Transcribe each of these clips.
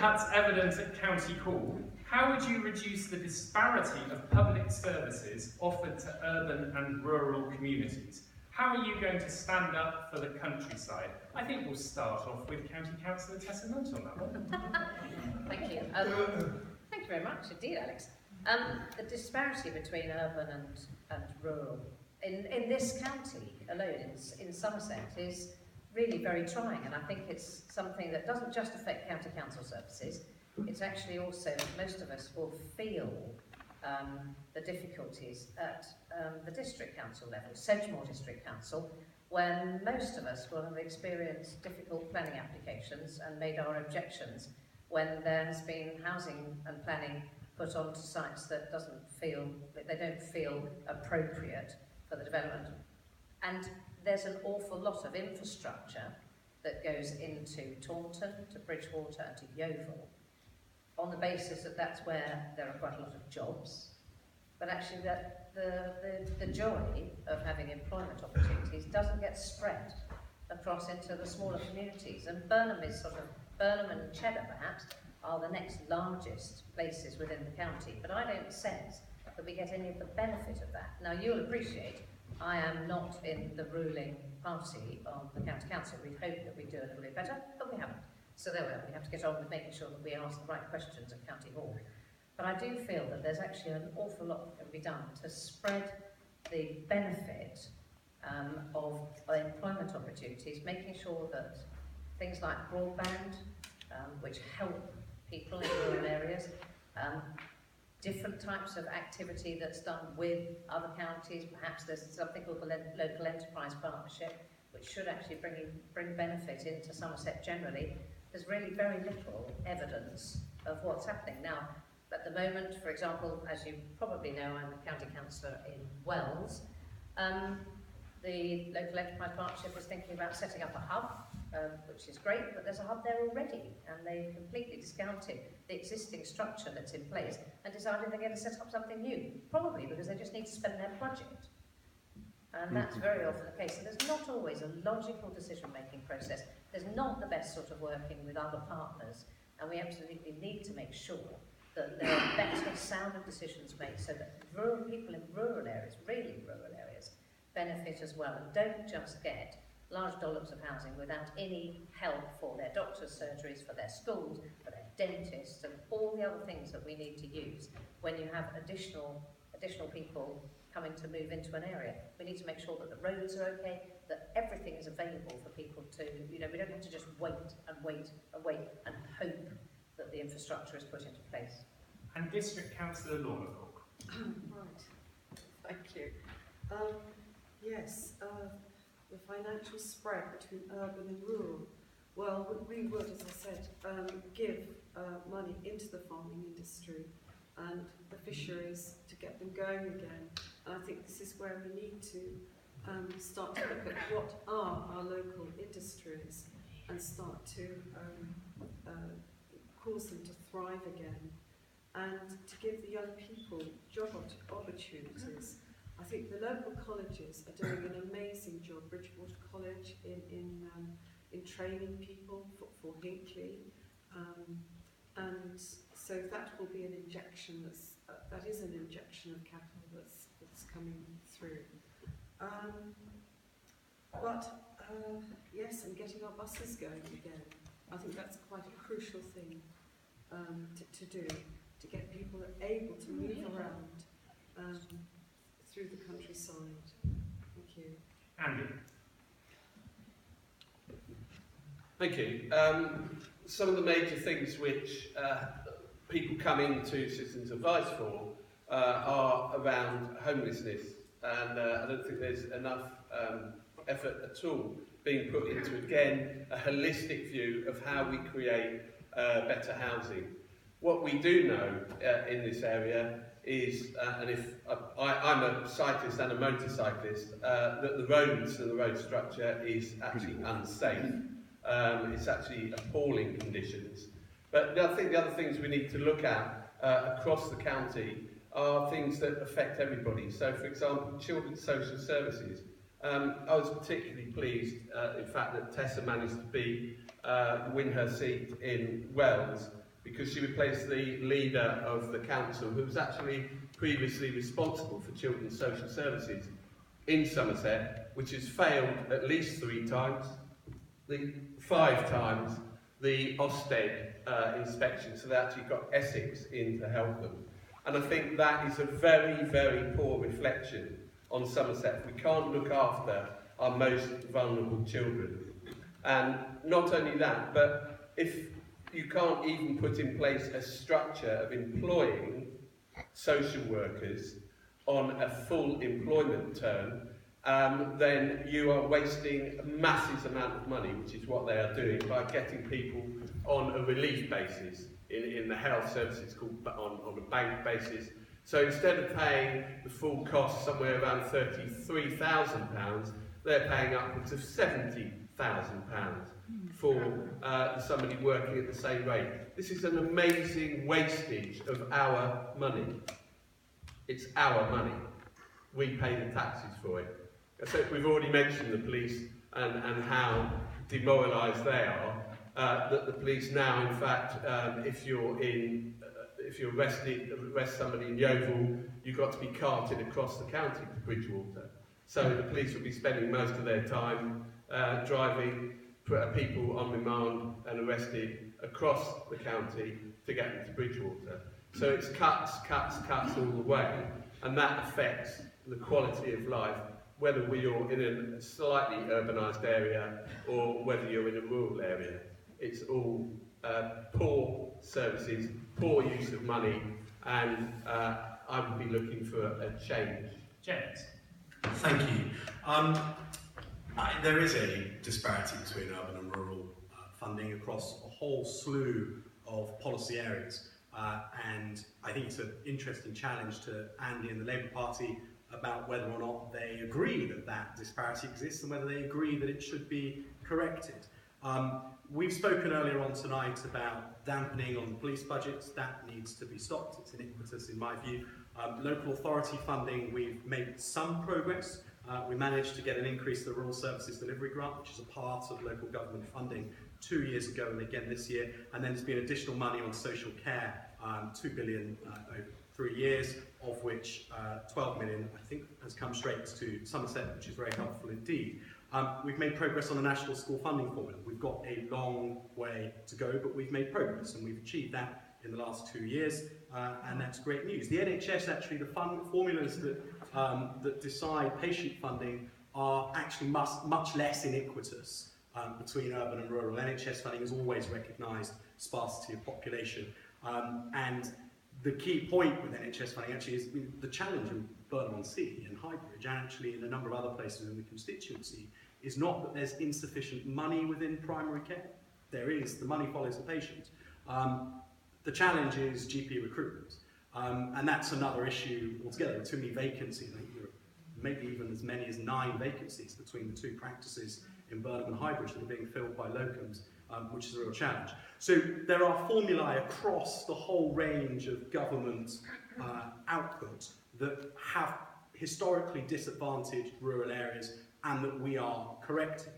that's evident at County Hall, how would you reduce the disparity of public services offered to urban and rural communities? How are you going to stand up for the countryside? I think we'll start off with County Councillor Tessa Nutt on that one. Thank you. Thank you very much indeed, Alex. The disparity between urban and rural in this county alone, in Somerset, is really very trying, and I think it's something that doesn't just affect county council services. It's actually also, most of us will feel the difficulties at the district council level, Sedgemoor District Council, when most of us will have experienced difficult planning applications and made our objections when there has been housing and planning put onto sites that they don't feel appropriate for the development. And there's an awful lot of infrastructure that goes into Taunton, to Bridgewater and to Yeovil, on the basis that that's where there are quite a lot of jobs, but actually that the joy of having employment opportunities doesn't get spread across into the smaller communities. And Burnham and Cheddar perhaps are the next largest places within the county, but I don't sense that we get any of the benefit of that. Now you'll appreciate I am not in the ruling party on the county council. We'd hope that we do a little bit better, but we haven't. So there we are. We have to get on with making sure that we ask the right questions at County Hall. But I do feel that there's actually an awful lot that can be done to spread the benefit of employment opportunities, making sure that things like broadband, which help people in rural areas, different types of activity that's done with other counties. Perhaps there's something called the Local Enterprise Partnership, which should actually bring benefit into Somerset generally. There's really very little evidence of what's happening. Now, at the moment, for example, as you probably know, I'm a county councillor in Wells. The Local Enterprise Partnership is thinking about setting up a hub, which is great, but there's a hub there already, and they've completely discounted the existing structure that's in place and decided they're going to set up something new, probably because they just need to spend their budget. And that's very often the case. So there's not always a logical decision-making process. There's not the best sort of working with other partners, and we absolutely need to make sure that there are better, sounder decisions made so that rural people in rural areas, really rural areas, benefit as well, and don't just get large dollops of housing without any help for their doctors' surgeries, for their schools, for their dentists, and all the other things that we need to use when you have additional people coming to move into an area. We need to make sure that the roads are okay, that everything is available for people to, we don't have to just wait and hope that the infrastructure is put into place. And District Councillor Lorna Cook. Right, thank you. Yes, the financial spread between urban and rural. Well, we would, as I said, give money into the farming industry and the fisheries to get them going again. And I think this is where we need to start to look at what are our local industries and start to cause them to thrive again and to give the young people job opportunities. I think the local colleges are doing an amazing job. Bridgewater College in training people for Hinkley, and so that will be an injection. That is an injection of capital that's coming through. Yes, and getting our buses going again. I think that's quite a crucial thing to do, to get people able to move around through the countryside. Thank you. Andy. Thank you. Some of the major things which people come into Citizens Advice for are around homelessness, and I don't think there's enough effort at all being put into, again, a holistic view of how we create better housing. What we do know in this area is, and if I'm a cyclist and a motorcyclist, that the roads and the road structure is actually unsafe. It's actually appalling conditions. But I think the other things we need to look at across the county are things that affect everybody. So, for example, children's social services. I was particularly pleased, in fact, that Tessa managed to win her seat in Wells, because she replaced the leader of the council, who was actually previously responsible for children's social services in Somerset, which has failed at least 3 times, 5 times the Ofsted inspection, so they actually got Essex in to help them. And I think that is a very, very poor reflection on Somerset. We can't look after our most vulnerable children. And not only that, but if you can't even put in place a structure of employing social workers on a full employment term, then you are wasting a massive amount of money, which is what they are doing by getting people on a relief basis in the health services, called on a bank basis. So instead of paying the full cost, somewhere around £33,000, they're paying upwards of £70,000 for somebody working at the same rate. This is an amazing wastage of our money. It's our money. We pay the taxes for it. So we've already mentioned the police and how demoralised they are. That the police now, in fact, if you arrest somebody in Yeovil, you've got to be carted across the county to Bridgewater. So the police will be spending most of their time driving people on remand and arrested across the county to get them to Bridgewater. So it's cuts all the way, and that affects the quality of life, whether you're in a slightly urbanised area or whether you're in a rural area. It's all poor services, poor use of money, and I would be looking for a change. James? Thank you. There is a disparity between urban and rural funding across a whole slew of policy areas. And I think it's an interesting challenge to Andy and the Labour Party about whether or not they agree that that disparity exists and whether they agree that it should be corrected. We've spoken earlier on tonight about dampening on the police budgets. That needs to be stopped. It's iniquitous in my view. Local authority funding, we've made some progress. We managed to get an increase to the Rural Services Delivery Grant, which is a part of local government funding 2 years ago and again this year. And then there's been additional money on social care, 2 billion over 3 years, of which 12 million, I think, has come straight to Somerset, which is very helpful indeed. We've made progress on the National School Funding Formula. We've got a long way to go, but we've made progress, and we've achieved that in the last 2 years, and that's great news. The NHS, actually, the formulas that decide patient funding are actually much less iniquitous between urban and rural. NHS funding has always recognised sparsity of population, and the key point with NHS funding actually is the challenge in Burnham-on-Sea and Highbridge, and actually in a number of other places in the constituency, is not that there's insufficient money within primary care. There is, the money follows the patient. The challenge is GP recruitment, and that's another issue altogether. Too many vacancies. I think there are maybe even as many as 9 vacancies between the 2 practices in Burnham and Highbridge that are being filled by locums, which is a real challenge. So there are formulae across the whole range of government output that have historically disadvantaged rural areas and that we are correcting.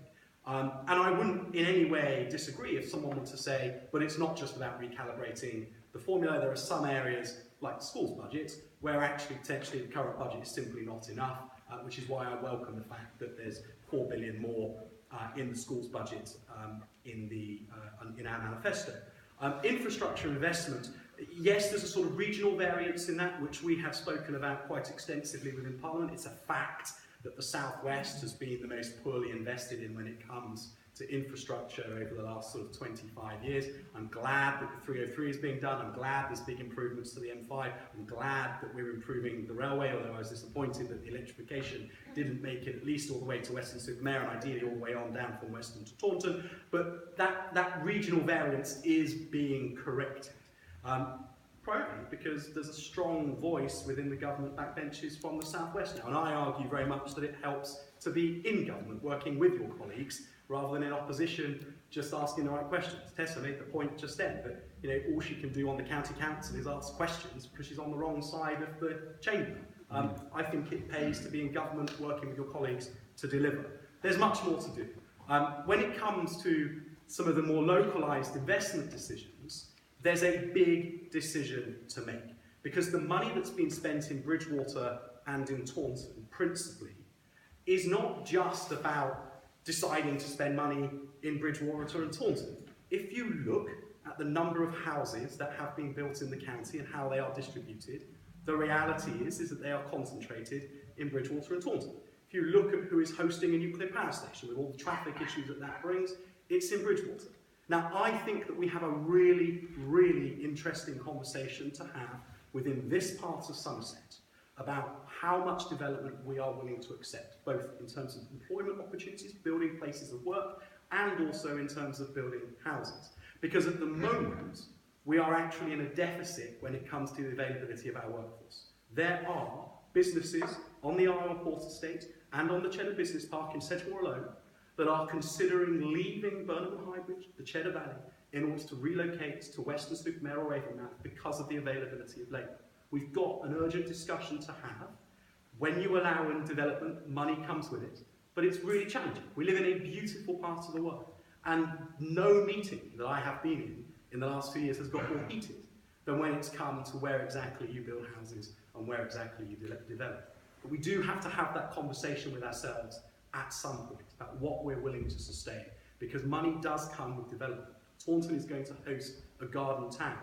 And I wouldn't in any way disagree if someone were to say, but it's not just about recalibrating the formula. There are some areas, like the schools budget, where actually potentially the current budget is simply not enough, which is why I welcome the fact that there's 4 billion more in the schools budget in our manifesto. Infrastructure investment, yes, there's a sort of regional variance in that, which we have spoken about quite extensively within Parliament. It's a fact that the South West has been the most poorly invested in when it comes to infrastructure over the last sort of 25 years. I'm glad that the 303 is being done. I'm glad there's big improvements to the M5. I'm glad that we're improving the railway, although I was disappointed that the electrification didn't make it at least all the way to Weston-super-Mare and ideally all the way on down from Weston to Taunton. But that regional variance is being corrected. Primarily because there's a strong voice within the government backbenches from the South West now, and I argue very much that it helps to be in government, working with your colleagues, rather than in opposition, just asking the right questions. Tessa made the point just then that all she can do on the county council is ask questions because she's on the wrong side of the chamber. I think it pays to be in government, working with your colleagues to deliver. There's much more to do. When it comes to some of the more localised investment decisions, there's a big decision to make. Because the money that's been spent in Bridgwater and in Taunton, principally, is not just about deciding to spend money in Bridgwater and Taunton. If you look at the number of houses that have been built in the county and how they are distributed, the reality is that they are concentrated in Bridgwater and Taunton. If you look at who is hosting a nuclear power station with all the traffic issues that brings, it's in Bridgwater. Now, I think that we have a really, really interesting conversation to have within this part of Somerset about how much development we are willing to accept, both in terms of employment opportunities, building places of work, and also in terms of building houses. Because at the moment, we are actually in a deficit when it comes to the availability of our workforce. There are businesses on the Isle Port Estate and on the Cheddar Business Park in Sedgemoor alone that are considering leaving Burnham and Highbridge, the Cheddar Valley, in order to relocate to Weston-super-Mare or Avonmouth because of the availability of labour. We've got an urgent discussion to have. When you allow in development, money comes with it, but it's really challenging. We live in a beautiful part of the world, and no meeting that I have been in the last few years has got more heated than when it's come to where exactly you build houses and where exactly you develop. But we do have to have that conversation with ourselves at some point about what we're willing to sustain, because money does come with development. Taunton is going to host a garden town,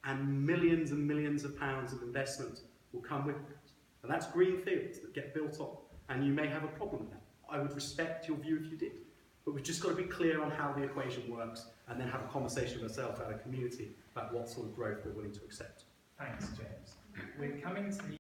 and millions of pounds of investment will come with it. And that's green fields that get built on, and you may have a problem with that. I would respect your view if you did. But we've just got to be clear on how the equation works, and then have a conversation with ourselves, about a community, about what sort of growth we're willing to accept. Thanks, James. We're coming to the